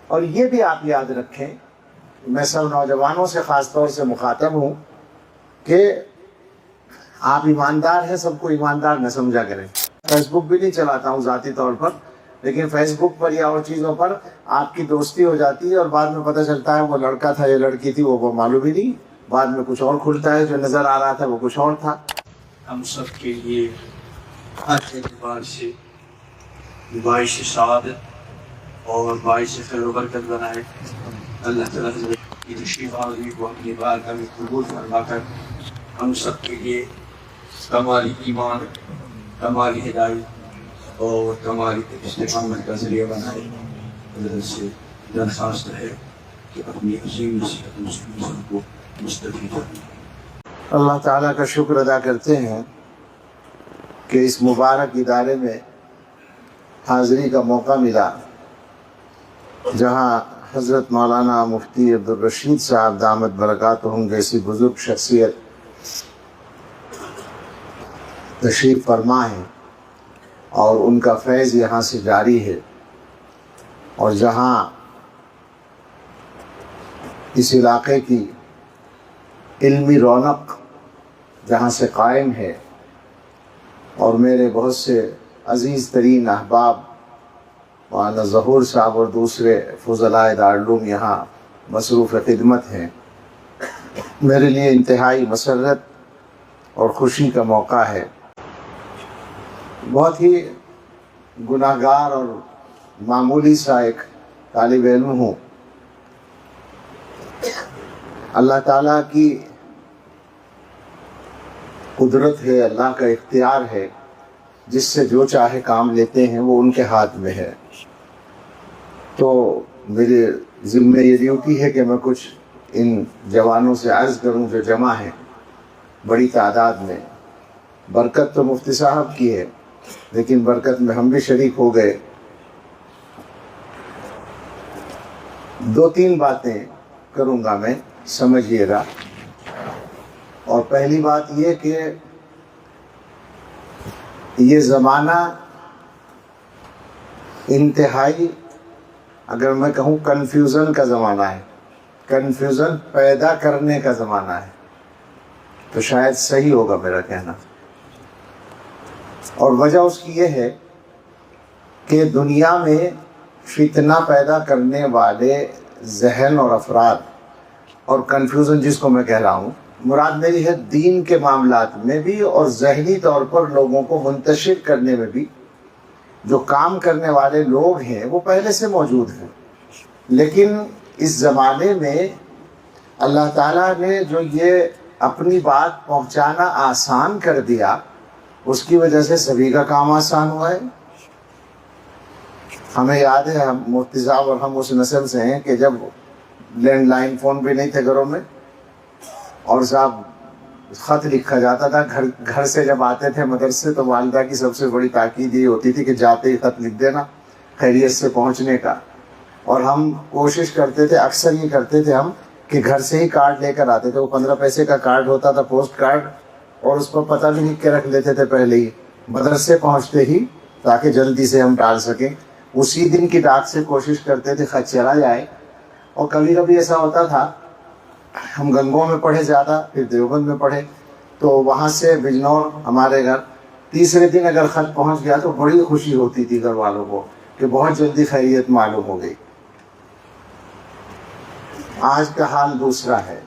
اور یہ بھی آپ یاد رکھیں، میں سب نوجوانوں سے خاص طور سے مخاطب ہوں کہ آپ ایماندار ہیں، سب کو ایماندار نہ سمجھا کریں۔ فیس بک بھی نہیں چلاتا ہوں ذاتی طور پر، لیکن فیس بک پر یا اور چیزوں پر آپ کی دوستی ہو جاتی ہے اور بعد میں پتہ چلتا ہے وہ لڑکا تھا یا لڑکی تھی، وہ معلوم ہی نہیں، بعد میں کچھ اور کھلتا ہے، جو نظر آ رہا تھا وہ کچھ اور تھا۔ ہم سب کے لیے ہر اعتبار سے باعث سعادت اور باعث خیر و برکت بنائے۔ اللہ تعالیٰ حضرت کی تشریف آوری کو اپنی بارگاہ میں قبول فرما کر ہم سب کے لیے کمال ایمان، کمال ہدایت اور کمال استقامت کا ذریعہ بنائے۔ حضرت سے درخواست ہے کہ اپنی عظیم نصیحت مسلم کو مستفید کریں۔ اللہ تعالیٰ کا شکر ادا کرتے ہیں کہ اس مبارک ادارے میں حاضری کا موقع ملا، جہاں حضرت مولانا مفتی عبدالرشید صاحب دامت برکاتہم جیسی بزرگ شخصیت تشریف فرما ہے اور ان کا فیض یہاں سے جاری ہے، اور جہاں اس علاقے کی علمی رونق جہاں سے قائم ہے، اور میرے بہت سے عزیز ترین احباب مولانا ظہور صاحب اور دوسرے فضلاء دارالعلوم یہاں مصروف خدمت ہیں، میرے لیے انتہائی مسرت اور خوشی کا موقع ہے۔ بہت ہی گناہ گار اور معمولی سا ایک طالب علم ہوں۔ اللہ تعالیٰ کی قدرت ہے، اللہ کا اختیار ہے، جس سے جو چاہے کام لیتے ہیں وہ ان کے ہاتھ میں ہے۔ تو میرے ذمہ یہ ڈیوٹی ہے کہ میں کچھ ان جوانوں سے عرض کروں جو جمع ہیں بڑی تعداد میں۔ برکت تو مفتی صاحب کی ہے، لیکن برکت میں ہم بھی شریک ہو گئے۔ دو تین باتیں کروں گا میں، سمجھیے گا۔ اور پہلی بات یہ کہ یہ زمانہ انتہائی، اگر میں کہوں کنفیوژن کا زمانہ ہے، کنفیوژن پیدا کرنے کا زمانہ ہے، تو شاید صحیح ہوگا میرا کہنا۔ اور وجہ اس کی یہ ہے کہ دنیا میں فتنہ پیدا کرنے والے ذہن اور افراد، اور کنفیوژن جس کو میں کہہ رہا ہوں مراد میری ہے دین کے معاملات میں بھی اور ذہنی طور پر لوگوں کو منتشر کرنے میں بھی، جو کام کرنے والے لوگ ہیں وہ پہلے سے موجود ہیں، لیکن اس زمانے میں اللہ تعالیٰ نے جو یہ اپنی بات پہنچانا آسان کر دیا، اس کی وجہ سے سبھی کا کام آسان ہوا ہے۔ ہمیں یاد ہے، ہم مفتی صاحب اور ہم اس نسل سے ہیں کہ جب لینڈ لائن فون بھی نہیں تھے گھروں میں، اور صاحب خط لکھا جاتا تھا، گھر سے جب آتے تھے مدرسے تو والدہ کی سب سے بڑی تاکید یہ ہوتی تھی کہ جاتے ہی خط لکھ دینا خیریت سے پہنچنے کا۔ اور ہم کوشش کرتے تھے، اکثر یہ کرتے تھے ہم، کہ گھر سے ہی کارڈ لے کر آتے تھے۔ وہ 15 پیسے کا کارڈ ہوتا تھا، پوسٹ کارڈ، اور اس پر پتہ بھی لکھ کے رکھ لیتے تھے پہلے ہی مدرسے پہنچتے ہی، تاکہ جلدی سے ہم ڈال سکیں۔ اسی دن کی ڈاک سے کوشش کرتے تھے خط چلا جائے۔ اور کبھی کبھی ایسا ہوتا تھا، ہم گنگوں میں پڑھے زیادہ، پھر دیوبند میں پڑھے، تو وہاں سے بجنور ہمارے گھر تیسرے دن اگر خط پہنچ گیا تو بڑی خوشی ہوتی تھی گھر والوں کو کہ بہت جلدی خیریت معلوم ہو گئی۔ آج کا حال دوسرا ہے۔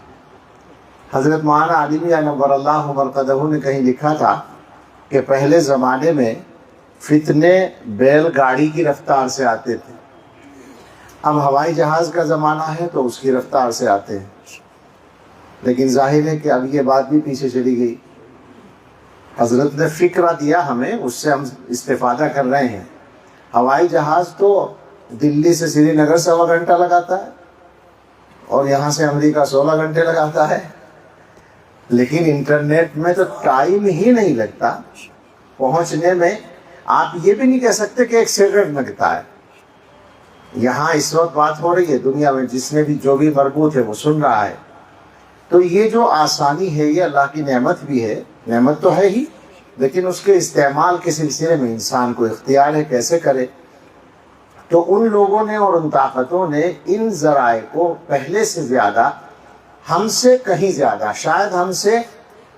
حضرت مولانا علی میاں نور اللہ مرقدہ نے کہیں لکھا تھا کہ پہلے زمانے میں فتنے بیل گاڑی کی رفتار سے آتے تھے، اب ہوائی جہاز کا زمانہ ہے تو اس کی رفتار سے آتے ہیں۔ لیکن ظاہر ہے کہ اب یہ بات بھی پیچھے چلی گئی۔ حضرت نے فکرہ دیا ہمیں، اس سے ہم استفادہ کر رہے ہیں۔ ہوائی جہاز تو دلی سے سری نگر 1.25 گھنٹہ لگاتا ہے، اور یہاں سے امریکہ 16 گھنٹے لگاتا ہے، لیکن انٹرنیٹ میں تو ٹائم ہی نہیں لگتا پہنچنے میں۔ آپ یہ بھی نہیں کہہ سکتے کہ 1 سیکنڈ لگتا ہے۔ یہاں اس وقت بات ہو رہی ہے، دنیا میں جس نے بھی جو بھی مربوط ہے وہ سن رہا ہے۔ تو یہ جو آسانی ہے یہ اللہ کی نعمت بھی ہے، نعمت تو ہے ہی، لیکن اس کے استعمال کے سلسلے میں انسان کو اختیار ہے کیسے کرے۔ تو ان لوگوں نے اور ان طاقتوں نے ان ذرائع کو پہلے سے زیادہ، ہم سے کہیں زیادہ، شاید ہم سے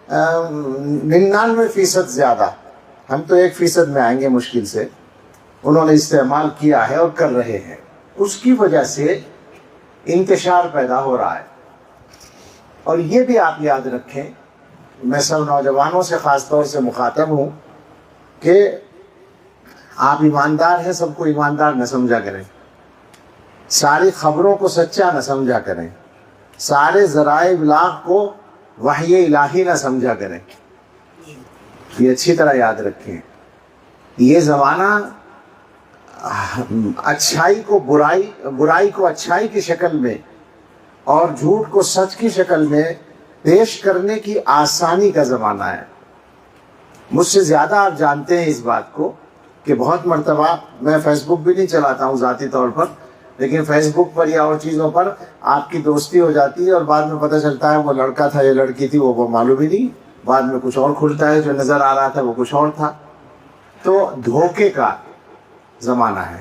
99% زیادہ، ہم تو 1% میں آئیں گے مشکل سے، انہوں نے استعمال کیا ہے اور کر رہے ہیں. اس کی وجہ سے انتشار پیدا ہو رہا ہے. اور یہ بھی آپ یاد رکھیں، میں سب نوجوانوں سے خاص طور سے مخاطب ہوں کہ آپ ایماندار ہیں، سب کو ایماندار نہ سمجھا کریں، ساری خبروں کو سچا نہ سمجھا کریں، سارے ذرائع ابلاغ کو وحی الہی نہ سمجھا کریں. یہ اچھی طرح یاد رکھیں. یہ زمانہ اچھائی کو برائی کو اچھائی کی شکل میں اور جھوٹ کو سچ کی شکل میں پیش کرنے کی آسانی کا زمانہ ہے. مجھ سے زیادہ آپ جانتے ہیں اس بات کو کہ بہت مرتبہ میں فیس بک بھی نہیں چلاتا ہوں ذاتی طور پر، لیکن فیس بک پر یا اور چیزوں پر آپ کی دوستی ہو جاتی ہے اور بعد میں پتہ چلتا ہے وہ لڑکا تھا یا لڑکی تھی، وہ معلوم ہی نہیں، بعد میں کچھ اور کھلتا ہے، جو نظر آ رہا تھا وہ کچھ اور تھا. تو دھوکے کا زمانہ ہے.